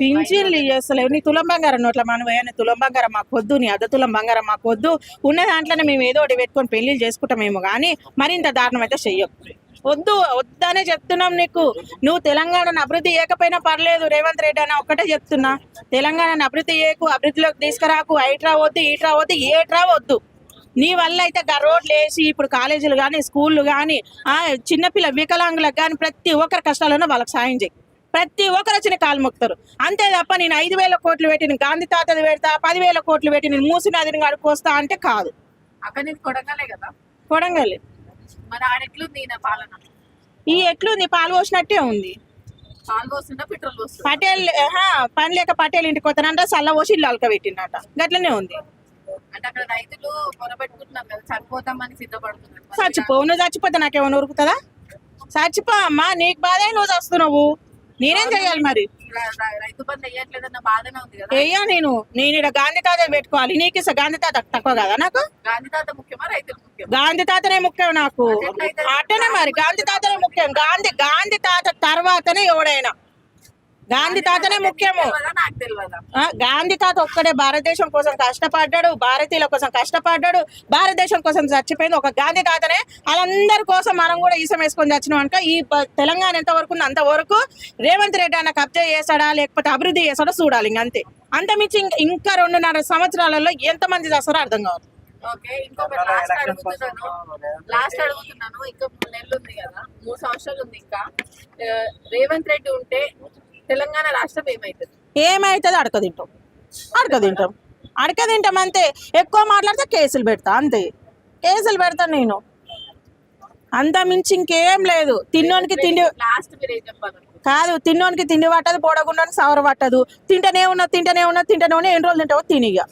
పింఛన్లు ఇవ్వలేవు. నీ తులం బంగారం నోట్ల మనం నీ తులం బంగారం మాకు వద్దు, నీ అర్ధ తులం బంగారం మాకు వద్దు. ఉన్న దాంట్లోనే మేము ఏదో ఒకటి పెట్టుకొని పెళ్లిళ్ళు చేసుకుంటామేమో కానీ మరింత దారుణం అయితే చెయ్యకు. వద్దు వద్దనే చెప్తున్నాం నీకు. నువ్వు తెలంగాణను అభివృద్ధి చేయకపోయినా పర్లేదు రేవంత్ రెడ్డి అని ఒక్కటే చెప్తున్నా. తెలంగాణను అభివృద్ధి చేయకు, అభివృద్ధిలోకి తీసుకురాకు. ఐట్రా వద్దు, ఈట్రా వద్దు, ఏట్రా వద్దు. నీ వల్ల అయితే రోడ్లు వేసి ఇప్పుడు కాలేజీలు కానీ స్కూళ్ళు కానీ చిన్నపిల్ల వికలాంగులకు కానీ ప్రతి ఒక్కరి కష్టాలను వాళ్ళకి సాయం చేయి. ప్రతి ఒక్కరు వచ్చి కాలు మొక్కుతారు అంతే తప్ప నేను 5,000 కోట్లు పెట్టి నేను గాంధీ తాతది పెడతా, 10,000 కోట్లు పెట్టి నేను మూసి నదిని కడుక్కొస్తా అంటే కాదు. అక్కడ నేను కొడంగలే కదా, కొడంగల్ మరి ఆడెట్లుంది నా పాలన? ఈ ఎట్లుంది పాలు పోసినట్టే ఉంది. పాలు పోస్తుందా పెట్రోల్ పోస్తుందా? పటేల్ పని లేక పటేల్ ఇంటికి పోతానంట, సల్ల పోసి ఇల్లు అలక పెట్టినట, గట్లనే ఉంది. అంటే అక్కడ రైతులు పొరబెట్టుకుంటున్నారు కదా, చనిపోతామని సిద్ధపడుతున్నారు. చచ్చిపోవు, నువ్వు చచ్చిపోతే నాకేమైనా ఉరుకుతుందా? చచ్చిపో అమ్మా, నీకు బాధ నువ్వు చస్తున్నావు, నేనేం చెయ్యాలి మరి? రైతు బంధు వేయట్లేదన్న బాధనే ఉంది కదా. అయ్యా నేను ఇక్కడ గాంధీ తాత పెట్టుకోవాలి, నీకు గాంధీ తాత తక్కువ కదా నాకు? గాంధీ తాత ముఖ్యమా రైతులు ముఖ్యం? గాంధీ తాతనే ముఖ్యం నాకు. అట్టనే మరి గాంధీ తాతనే ముఖ్యం. గాంధీ తాత తర్వాతనే ఎవడైనా గాంధీ తాతనే ముఖ్యము. నాకు తెలియదా? గాంధీ తాత ఒక్కడే భారతదేశం కోసం కష్టపడ్డాడు, భారతీయుల కోసం కష్టపడ్డాడు, భారతదేశం కోసం చచ్చిపోయింది ఒక గాంధీ తాతనే. వాళ్ళందరి కోసం మనం కూడా ఈసం వేసుకొని చచ్చినాం అనుక ఈ తెలంగాణ ఎంతవరకు ఉంది అంతవరకు రేవంత్ రెడ్డి అన్న కబ్జా చేస్తాడా లేకపోతే అభివృద్ధి చేస్తాడో చూడాలి. అంతే. అంతమించి ఇంకా 2.5 సంవత్సరాలలో ఎంతమంది చేస్తారో అర్థం కావాలి. ఓకే, ఇంకొక లాస్ట్ అడుగుతున్నాను. ఇంకా 3 నెలలు ఉంది కదా, 3 సంవత్సరాలు ఉంది ఇంకా. రేవంత్ రెడ్డి ఉంటే తెలంగాణ రాష్ట్రం ఏమైతుంది? అడకదింటాం అంతే. ఎక్కువ మాట్లాడితే కేసులు పెడతా, అంతే. కేసులు పెడతాను నేను, అంత మించి ఇంకేం లేదు. తిన్నోనికి తిండి కాదు, తిన్నోనికి తిండి పట్టదు, పొడగుండానికి సవర పట్టదు. తింటనే ఉన్నా ఎన్ని రోజులు తింటావో తినిగా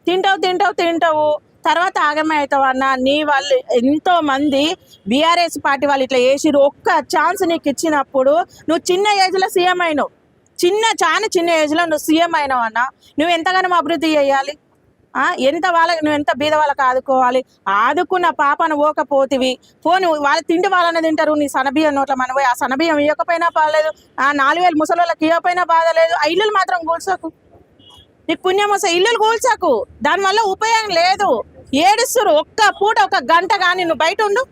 తింటావు తర్వాత ఆగమే అవుతావు అన్న. నీ వాళ్ళు ఎంతో మంది బీఆర్ఎస్ పార్టీ వాళ్ళు ఇట్లా వేసిరు. ఒక్క ఛాన్స్ నీకు ఇచ్చినప్పుడు నువ్వు చిన్న ఏజ్లో సీఎం అయినావు, చాలా చిన్న ఏజ్లో నువ్వు సీఎం అయినావు అన్న. నువ్వు ఎంతగానో అభివృద్ధి చేయాలి, నువ్వు ఎంత బీద వాళ్ళకి ఆదుకోవాలి. ఆదుకున్న పాపను పోకపోతివి పోని వాళ్ళు తిండి వాళ్ళనే తింటారు. నీ సనబియ్యం నోట్ల మనం పోయి ఆ సనబియ్యం ఇవ్వకపోయినా బాధలేదు, 4,000 ముసలోళ్ళకి ఇవ్వకపోయినా బాధలేదు. ఆ ఇల్లులు మాత్రం కూల్చకు, నీకు పుణ్యం వస్తే ఇల్లులు కూల్చకు, దానివల్ల ఉపయోగం లేదు. ఏడుస్తురు. ఒక్క పూట 1 గంట కానీ నువ్వు బయట ఉండు.